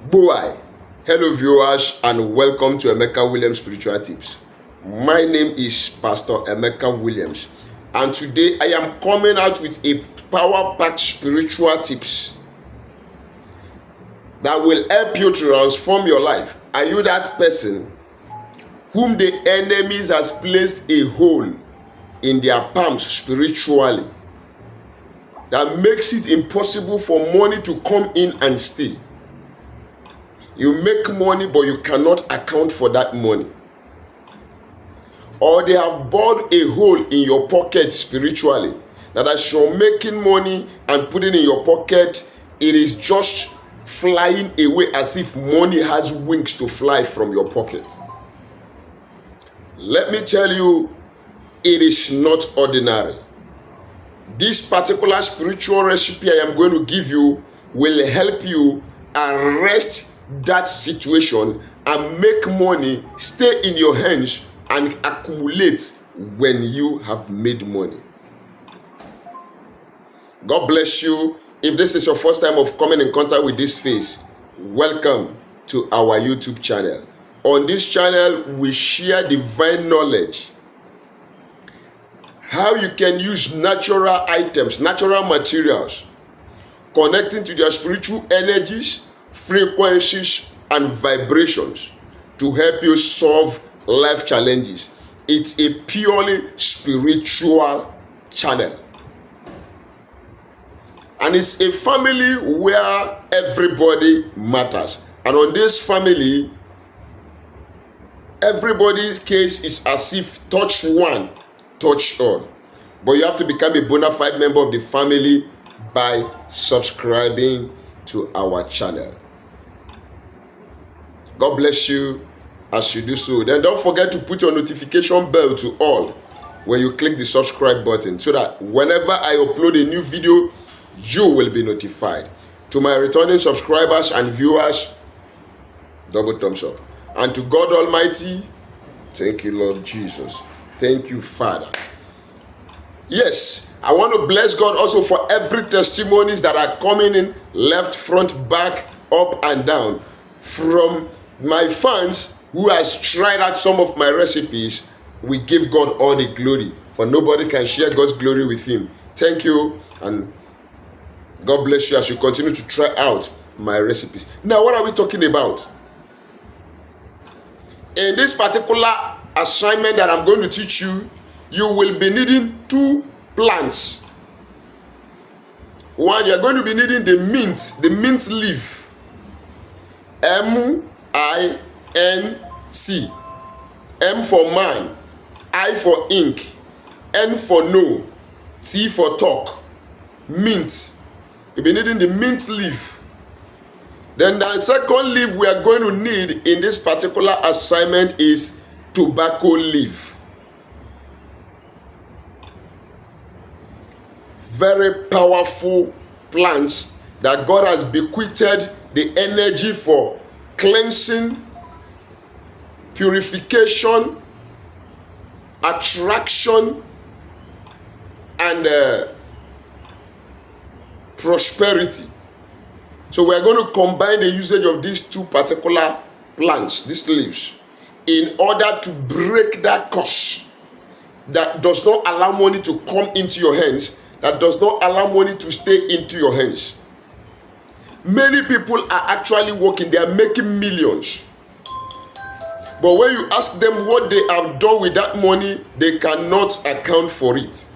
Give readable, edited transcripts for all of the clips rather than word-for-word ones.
Boy, hello viewers and welcome to Emeka Williams Spiritual Tips. My name is Pastor Emeka Williams and today I am coming out with a power-packed spiritual tips that will help you transform your life. Are you that person whom the enemies has placed a hole in their palms spiritually that makes it impossible for money to come in and stay? You make money, but you cannot account for that money. Or they have bored a hole in your pocket spiritually, that as you're making money and putting in your pocket, it is just flying away as if money has wings to fly from your pocket. Let me tell you, it is not ordinary. This particular spiritual recipe I am going to give you will help you arrest that situation and make money stay in your hands and accumulate when you have made money. God bless you. If this is your first time of coming in contact with this face, welcome to our YouTube channel. On this channel, we share divine knowledge, how you can use natural items, natural materials, connecting to their spiritual energies, frequencies and vibrations to help you solve life challenges. It's a purely spiritual channel, and it's a family where everybody matters. And on this family, everybody's case is as if touch one, touch all. But you have to become a bona fide member of the family by subscribing to our channel. God bless you as you do so. Then don't forget to put your notification bell to all when you click the subscribe button, so that whenever I upload a new video, you will be notified. To my returning subscribers and viewers, double thumbs up. And to God Almighty, thank you, Lord Jesus. Thank you, Father. Yes, I want to bless God also for every testimonies that are coming in left, front, back, up and down from my fans who has tried out some of my recipes. We give God all the glory, for nobody can share God's glory with him. Thank you, and God bless you as you continue to try out my recipes. Now, what are we talking about? In this particular assignment that I'm going to teach you, you will be needing two plants. One, you're going to be needing the mint leaf. M-I-N-T. M for man, I for ink, N for no, T for talk. Mint. You'll be needing the mint leaf. Then the second leaf we are going to need in this particular assignment is tobacco leaf. Very powerful plants that God has bequeathed the energy for cleansing, purification, attraction, and prosperity. So we are going to combine the usage of these two particular plants, these leaves, in order to break that curse that does not allow money to come into your hands, that does not allow money to stay into your hands. Many people are actually working, they are making millions. But when you ask them what they have done with that money, they cannot account for it.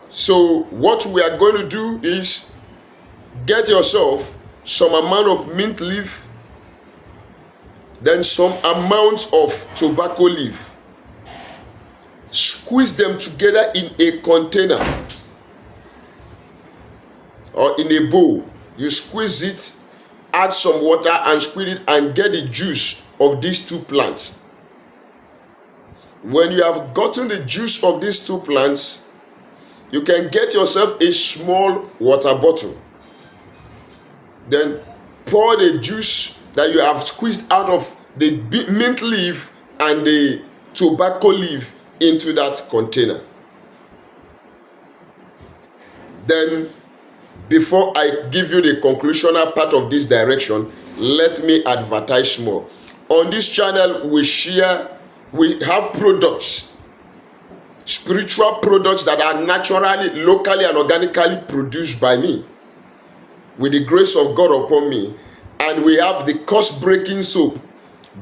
So what we are going to do is get yourself some amount of mint leaf, then some amount of tobacco leaf. Squeeze them together in a container or in a bowl. You squeeze it, add some water and squeeze it, and get the juice of these two plants. When you have gotten the juice of these two plants, you can get yourself a small water bottle. Then pour the juice that you have squeezed out of the mint leaf and the tobacco leaf into that container. Then Before I give you the conclusional part of this direction, let me advertise more. On this channel, we have products, spiritual products that are naturally, locally, and organically produced by me, with the grace of God upon me. And we have the curse-breaking soap,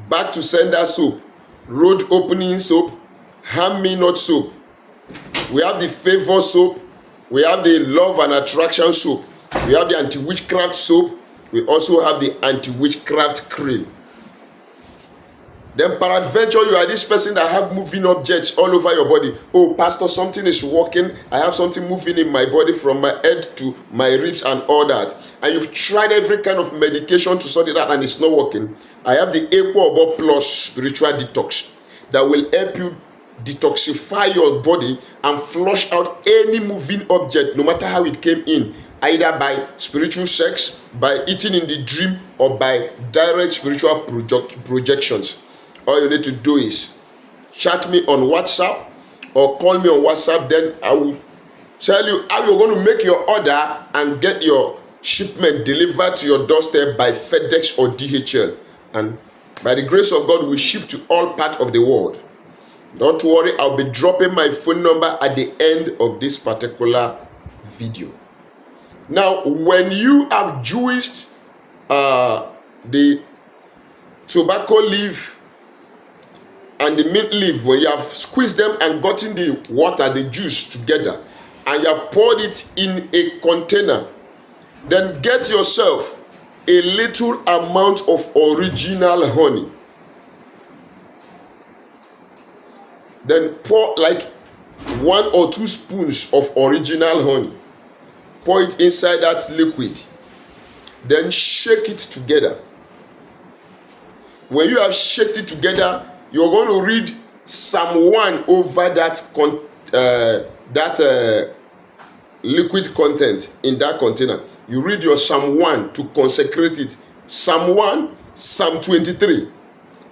back to sender soap, road opening soap, harm me not soap. We have the favor soap. We have the love and attraction soap. We have the anti-witchcraft soap. We also have the anti-witchcraft cream. Then peradventure, you are this person that have moving objects all over your body. Oh, pastor, something is working. I have something moving in my body from my head to my ribs and all that. And you've tried every kind of medication to sort it out and it's not working. I have the Equo Plus spiritual detox that will help you detoxify your body and flush out any moving object, no matter how it came in, either by spiritual sex, by eating in the dream, or by direct spiritual projections. All you need to do is chat me on WhatsApp or call me on WhatsApp. Then I will tell you how you're going to make your order and get your shipment delivered to your doorstep by FedEx or DHL. And by the grace of God, we ship to all parts of the world. Don't worry, I'll be dropping my phone number at the end of this particular video. Now, when you have juiced the tobacco leaf and the mint leaf, when you have squeezed them and gotten the water, the juice together, and you have poured it in a container, then get yourself a little amount of original honey. Then pour like 1 or 2 spoons of original honey. Pour it inside that liquid. Then shake it together. When you have shaked it together, you're going to read Psalm 1 over that liquid content in that container. You read your Psalm 1 to consecrate it. Psalm 1, Psalm 23,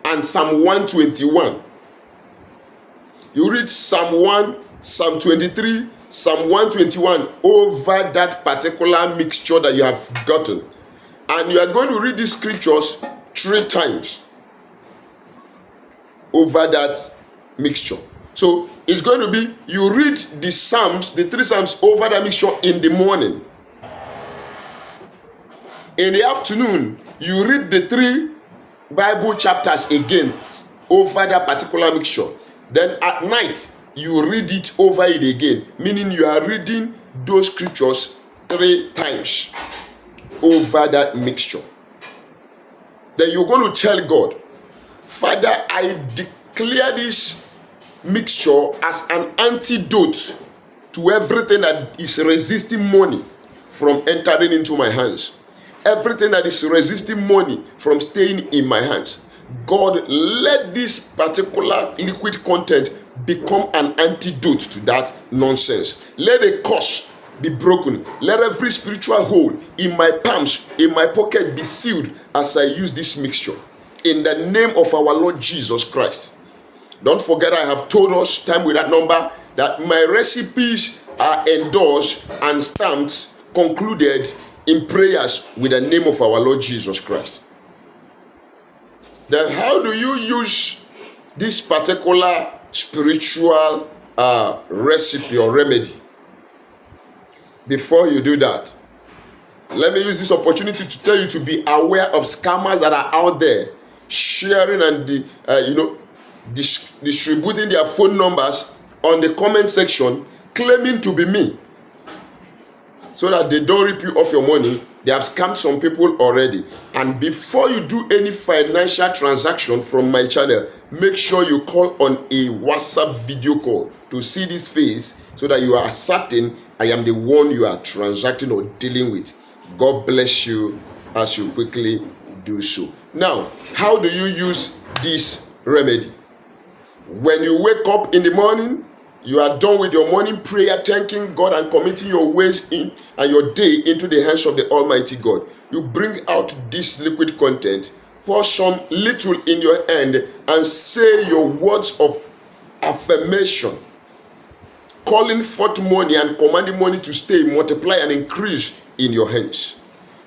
and Psalm 121. You read Psalm 1, Psalm 23, Psalm 121 over that particular mixture that you have gotten. And you are going to read these scriptures 3 times over that mixture. So it's going to be, you read the Psalms, the 3 Psalms over that mixture in the morning. In the afternoon, you read the 3 Bible chapters again over that particular mixture. Then at night, you read it over it again, meaning you are reading those scriptures 3 times over that mixture. Then you're going to tell God, Father, I declare this mixture as an antidote to everything that is resisting money from entering into my hands. Everything that is resisting money from staying in my hands. God, let this particular liquid content become an antidote to that nonsense. Let a curse be broken. Let every spiritual hole in my palms, in my pocket, be sealed as I use this mixture. In the name of our Lord Jesus Christ. Don't forget, I have told us time with that number that my recipes are endorsed and stamped, concluded in prayers with the name of our Lord Jesus Christ. Then how do you use this particular spiritual recipe or remedy? Before you do that, let me use this opportunity to tell you to be aware of scammers that are out there sharing and distributing their phone numbers on the comment section, claiming to be me, so that they don't rip you off your money. They have scammed some people already. And before you do any financial transaction from my channel, make sure you call on a WhatsApp video call to see this face, so that you are certain I am the one you are transacting or dealing with. God bless you as you quickly do so. Now, how do you use this remedy? When you wake up in the morning, you are done with your morning prayer, thanking God and committing your ways in and your day into the hands of the Almighty God. You bring out this liquid content, pour some little in your hand, and say your words of affirmation, calling forth money and commanding money to stay, multiply, and increase in your hands.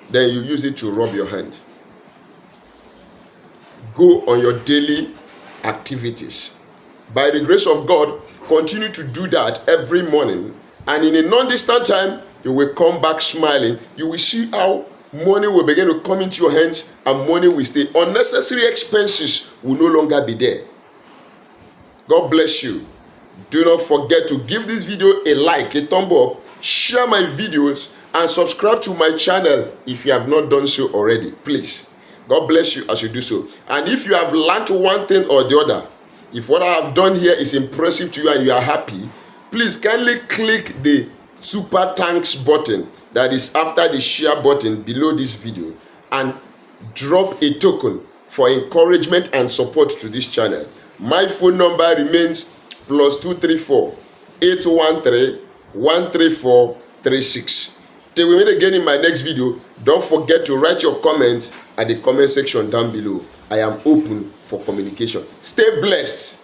Then you use it to rub your hand. Go on your daily activities. By the grace of God, continue to do that every morning, and in a non-distant time, you will come back smiling. You will see how money will begin to come into your hands and money will stay. Unnecessary expenses will no longer be there. God bless you. Do not forget to give this video a like, a thumb up, share my videos, and subscribe to my channel if you have not done so already. Please. God bless you as you do so. And if you have learned one thing or the other, if what I have done here is impressive to you and you are happy, please kindly click the super thanks button that is after the share button below this video and drop a token for encouragement and support to this channel. My phone number remains +234 813 134 36. Till we meet again in my next video, don't forget to write your comments at the comment section down below. I am open for communication. Stay blessed.